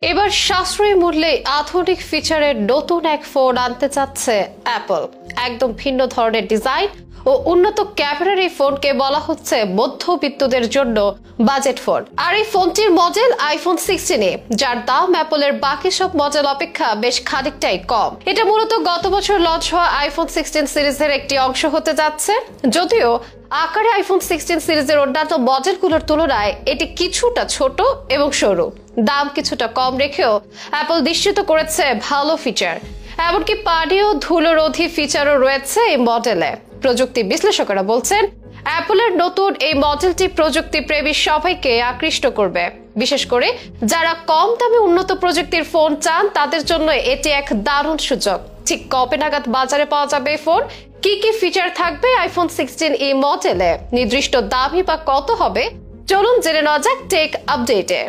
এবার সাশ্রয়ী মূল্যে আধুনিক ফিচারের নতুন এক ফোন আনতে চাচ্ছে অ্যাপল। একদম ভিন্ন ধরনের ডিজাইন ও উন্নত ক্যামেরার এই ফোনকে বলা হচ্ছে মধ্যবিত্তদের জন্য বাজেট ফোন। আর এই ফোনটির মডেল আইফোন 16, যার দাম অ্যাপলের বাকি সব মডেল অপেক্ষা বেশ খানিকটাই কম। এটা মূলত গত বছর লঞ্চ হওয়া আইফোন 16 সিরিজের একটি অংশ হতে যাচ্ছে। যদিও আকারে আইফোন 16 সিরিজের অন্যান্য মডেলগুলোর তুলনায় এটি কিছুটা ছোট এবং সরু। দাম কিছুটা কম রেখেও অ্যাপল নিশ্চিত করেছে ভালো ফিচার, এমনকি পানি ও ধুলোরোধী ফিচারও রয়েছে এই মডেলে। প্রযুক্তি বিশ্লেষকেরা বলছেন অ্যাপলের নতুন এই মডেলটি প্রযুক্তি প্রেমী সবাইকে আকৃষ্ট করবে। বিশেষ করে যারা কম দামে উন্নত প্রযুক্তির ফোন চান তাদের জন্য এটি এক দারুণ সুযোগ। ঠিক কবে নাগাদ বাজারে পাওয়া যাবে এই ফোন, কি কি ফিচার থাকবে আইফোন 16 এই মডেলে, নির্দিষ্ট দামই বা কত হবে, চলুন জেনে নেওয়া যাক টেক আপডেটে।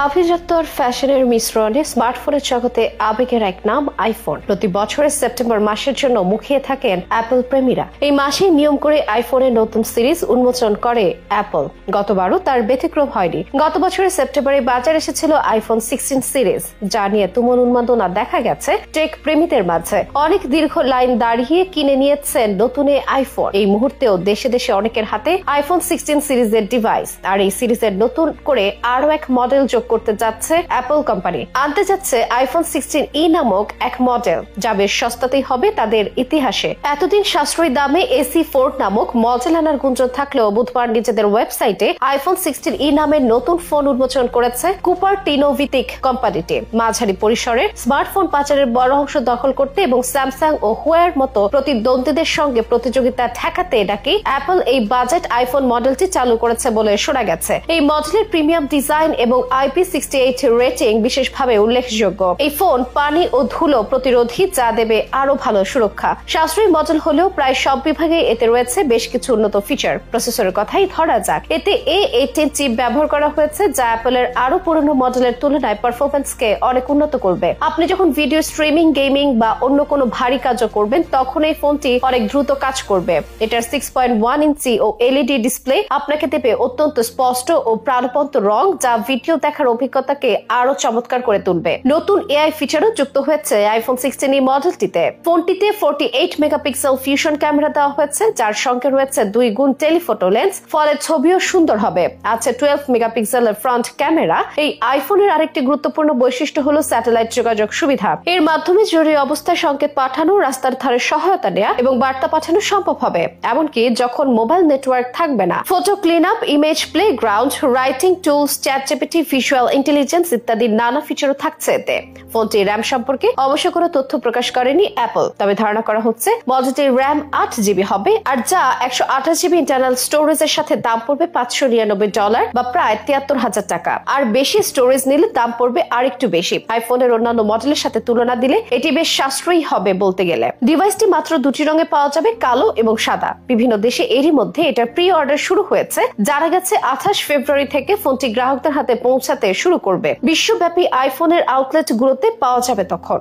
আভিজাত্য আর ফ্যাশনের মিশ্রণে স্মার্টফোনের জগতে আবেগের এক নাম আইফোন। প্রতি বছরের সেপ্টেম্বর মাসের জন্য মুখিয়ে থাকেন অ্যাপল প্রেমীরা। এই মাসে নিয়ম করে আইফোনের নতুন সিরিজ উন্মোচন করে অ্যাপল। গতবারও তার ব্যতিক্রম হয়নি। গত বছরের সেপ্টেম্বরে বাজারে এসেছিল আইফোন 16 সিরিজ, যা নিয়ে তুমুল উন্মাদনা দেখা গেছে টেক প্রেমীদের মাঝে। অনেক দীর্ঘ লাইন দাঁড়িয়ে কিনে নিয়েছেন নতুন এই আইফোন। এই মুহূর্তেও দেশে দেশে অনেকের হাতে আইফোন 16 সিরিজের ডিভাইস। আর এই সিরিজের নতুন করে আরো এক মডেল করতে যাচ্ছে অ্যাপল কোম্পানি। আনতে যাচ্ছে আইফোন 16e নামক এক মডেল, যা বেশ সস্তাতেই হবে তাদের ইতিহাসে। এতদিন সাশ্রয়ী দামে AC4 নামক মডেল আনার গুঞ্জন থাকলেও বুধবার নিজেদের ওয়েবসাইটে আইফোন 16e নামের নতুন ফোন উন্মোচন করেছে কুপারটিনো ভিত্তিক কোম্পানিটি। মাঝারি পরিসরের স্মার্টফোন বাজারের বড় অংশ দখল করতে এবং স্যামসাং ও হুয়াওয়ের মতো প্রতিদ্বন্দ্বীদের সঙ্গে প্রতিযোগিতা ঠেকাতে নাকি অ্যাপল এই বাজেট আইফোন মডেলটি চালু করেছে বলে শোনা গেছে। এই মডেলের প্রিমিয়াম ডিজাইন এবং IP68 রেটিং বিশেষভাবে উল্লেখযোগ্য। এই ফোন পানি ও ধুলো প্রতিরোধী, যা দেবে আরো ভালো সুরক্ষা। সাশ্রয়ী মডেল হলেও প্রায় সব বিভাগে এতে রয়েছে বেশ কিছু উন্নত ফিচার। প্রসেসরের কথাই ধরা যাক, এতে A18 চিপ ব্যবহার করা হয়েছে, যা অ্যাপলের আরো পুরনো মডেলের তুলনায় পারফরম্যান্সকে অনেক উন্নত করবে। আপনি যখন ভিডিও স্ট্রিমিং, গেমিং বা অন্য কোনো ভারী কাজও করবেন, তখন এই ফোনটি অনেক দ্রুত কাজ করবে। এটার 6.1 ইঞ্চি ও LED ডিসপ্লে আপনাকে দেবে অত্যন্ত স্পষ্ট ও প্রাণবন্ত রং, যা ভিডিও দেখার অভিজ্ঞতাকে আরো চমৎকার করে তুলবে। নতুন AI ফিচারও যুক্ত হয়েছে আইফোন 16 এই মডেলটিতে। ফোনটিতে 48 মেগাপিক্সেল ফিউশন ক্যামেরা দেওয়া হয়েছে, যার সঙ্গে রয়েছে 2 গুণ টেলিফোটো লেন্স, ফলে ছবিও সুন্দর হবে। আছে 12 মেগাপিক্সেলের ফ্রন্ট ক্যামেরা। এই আইফোনের আরেকটি গুরুত্বপূর্ণ বৈশিষ্ট্য হলো স্যাটেলাইট যোগাযোগ সুবিধা। এর মাধ্যমে জরুরি অবস্থায় সংকেত পাঠানো, রাস্তার ধারে সহায়তা নেওয়া এবং বার্তা পাঠানো সম্ভব হবে, এমনকি যখন মোবাইল নেটওয়ার্ক থাকবে না। Photo clean up, image playground, writing tools, ChatGPT, visual intelligence ইত্যাদি নানা ফিচারও থাকছে এতে। ফোনটির র্যাম সম্পর্কে অবশ্য কোনো তথ্য প্রকাশ করেনি অ্যাপল, তবে ধারণা করা হচ্ছে মডেলটির র্যাম 8GB হবে, আর যা 128GB ইন্টারনাল স্টোরেজের সাথে দাম পড়বে $599 বা প্রায় 73,000 টাকা। আর বেশি স্টোরেজ নিলে দাম পড়বে আরেকটু বেশি। আইফোনের অন্যান্য মডেলের সাথে তুলনা দিলে এটি বেশ সাশ্রয়ী হবে বলতে গেলে। ডিভাইসটি মাত্র দুটি রঙে পাওয়া যাবে, কালো এবং সাদা। বিভিন্ন দেশে এরই মধ্যে এটার প্রি অর্ডার শুরু হয়েছে। জানা গেছে 28 ফেব্রুয়ারি থেকে ফোনটি গ্রাহকদের হাতে পৌঁছাতে শুরু করবে। বিশ্বব্যাপী আইফোনের আউটলেট গুলোতে পাওয়া যাবে তখন।